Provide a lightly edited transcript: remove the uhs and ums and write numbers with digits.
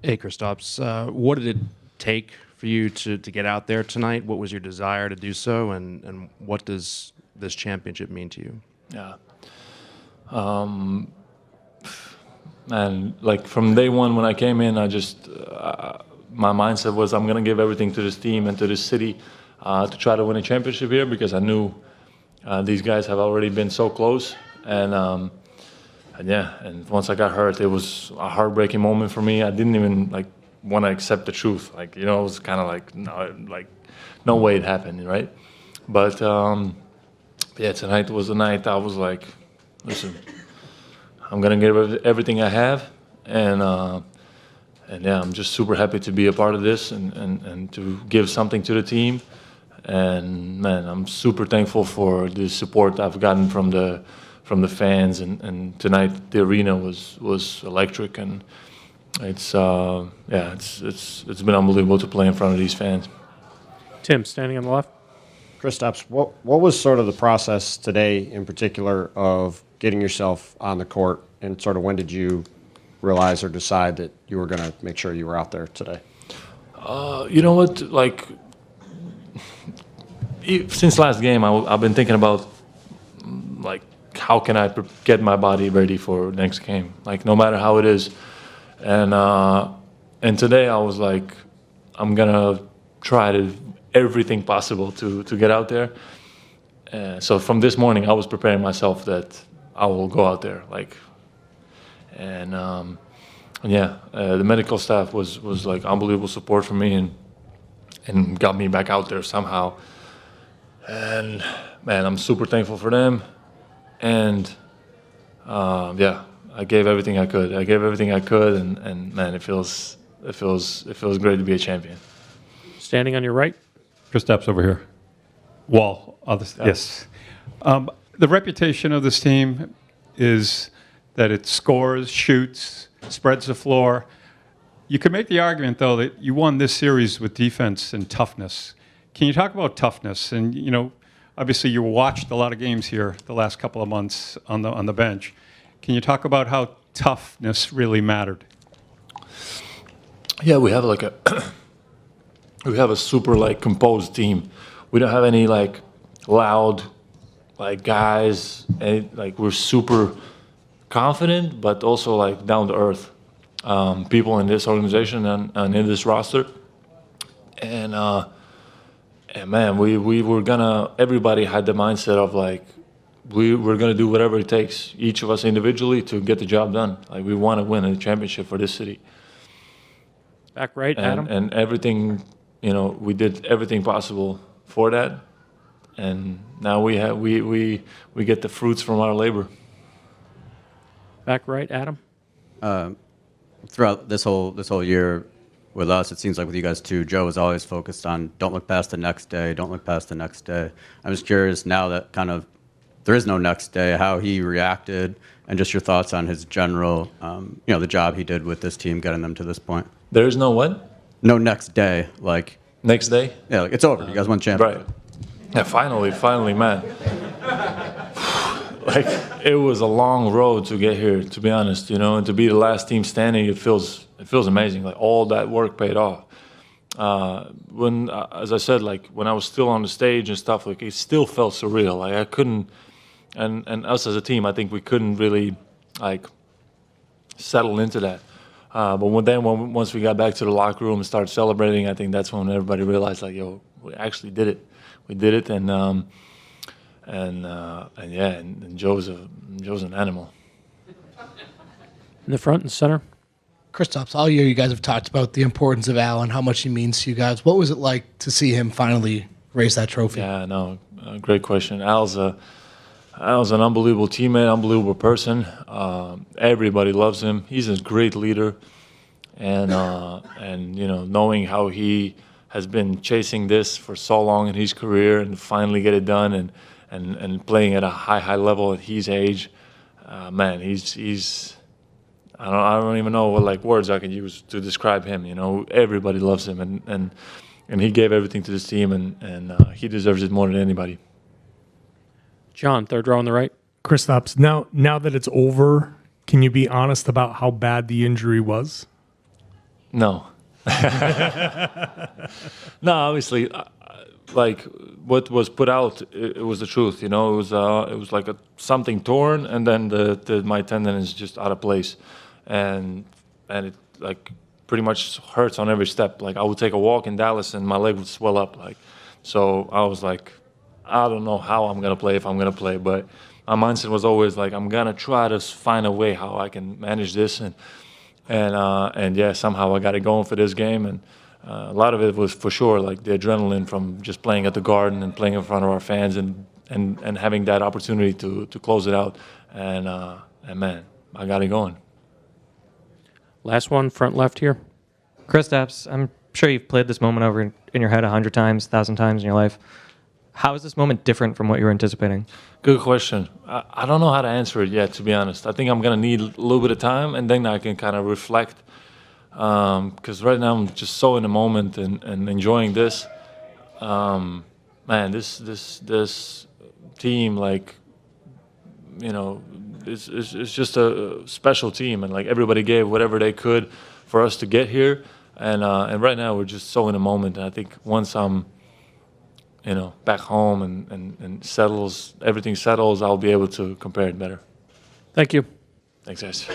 Hey, Kristaps. What did it take for you to get out there tonight? What was your desire to do so, and what does this championship mean to you? Yeah. And like from day one when I came in, I just my mindset was I'm gonna give everything to this team and to this city to try to win a championship here because I knew these guys have already been so close. And yeah, and once I got hurt, it was a heartbreaking moment for me. I didn't even like want to accept the truth. Like it was kind of like no way it happened, right? But yeah, tonight was the night I was like, listen, I'm gonna give everything I have, and yeah, I'm just super happy to be a part of this and to give something to the team. And man, I'm super thankful for the support I've gotten from the fans. And tonight the arena was electric, and it's been unbelievable to play in front of these fans. Tim, standing on the left. Kristaps, what was sort of the process today in particular of getting yourself on the court, and sort of when did you realize or decide that you were going to make sure you were out there today? You know what? Like since last game, I've been thinking about like how can I get my body ready for next game, like no matter how it is, and today I was like, I'm gonna try to everything possible to get out there. So from this morning, I was preparing myself that I will go out there, like, and yeah, the medical staff was like unbelievable support for me and got me back out there somehow. And man, I'm super thankful for them. And yeah, I gave everything I could. And man, it feels great to be a champion. Standing on your right. Kristaps over here. Wall. Yes. The reputation of this team is that it scores, shoots, spreads the floor. You could make the argument, though, that you won this series with defense and toughness. Can you talk about toughness? And, you know, obviously you watched a lot of games here the last couple of months on the bench. Can you talk about how toughness really mattered? Yeah, we have like we have a super like composed team. We don't have any like loud like guys. Like we're super confident, but also like down to earth people in this organization and in this roster. And man, we were gonna. Everybody had the mindset of like we're gonna do whatever it takes, each of us individually, to get the job done. Like we want to win a championship for this city. Back right, Adam. And everything, you know, we did everything possible for that, and now we get the fruits from our labor. Back right, Adam. Throughout this whole year with us, it seems like with you guys too, Joe is always focused on don't look past the next day, don't look past the next day. I'm just curious now that kind of there is no next day, how he reacted, and just your thoughts on his general, the job he did with this team, getting them to this point. There is no what? No next day, like next day. Yeah, like it's over. You guys won championship. Right. Yeah, finally, man. Like it was a long road to get here, to be honest, you know, and to be the last team standing, it feels amazing. Like all that work paid off. When, as I said, like when I was still on the stage and stuff, like it still felt surreal. Like I couldn't, and us as a team, I think we couldn't really like settle into that. But once we got back to the locker room and started celebrating, I think that's when everybody realized, like, yo, we actually did it. We did it, and Joe's an animal. In the front and center. Kristaps, all year you guys have talked about the importance of Al and how much he means to you guys. What was it like to see him finally raise that trophy? Yeah, no, great question. Al's an unbelievable teammate, unbelievable person. Everybody loves him. He's a great leader, and you know, knowing how he has been chasing this for so long in his career and finally get it done and playing at a high level at his age, man, he's I don't even know what like words I can use to describe him. You know, everybody loves him, and he gave everything to this team, and he deserves it more than anybody. John, third row on the right. Kristaps, now that it's over, can you be honest about how bad the injury was? No. No, obviously, like what was put out, it was the truth. You know, it was like something torn, and then my tendon is just out of place, and it like pretty much hurts on every step. Like I would take a walk in Dallas, and my leg would swell up. Like, so I was like, I don't know how I'm gonna play if I'm gonna play, but my mindset was always like, I'm gonna try to find a way how I can manage this, and yeah, somehow I got it going for this game, and a lot of it was for sure like the adrenaline from just playing at the Garden and playing in front of our fans, and having that opportunity to close it out, and man, I got it going. Last one, front left here. Kristaps, I'm sure you've played this moment over in your head 100 times, 1,000 times in your life. How is this moment different from what you were anticipating? Good question. I don't know how to answer it yet, to be honest. I think I'm gonna need a little bit of time, and then I can kind of reflect. Because right now I'm just so in the moment and enjoying this. Man, this team, like, you know, it's just a special team, and like everybody gave whatever they could for us to get here, and right now we're just so in the moment. And I think once I'm, you know, back home and everything settles, I'll be able to compare it better. Thank you. Thanks, guys.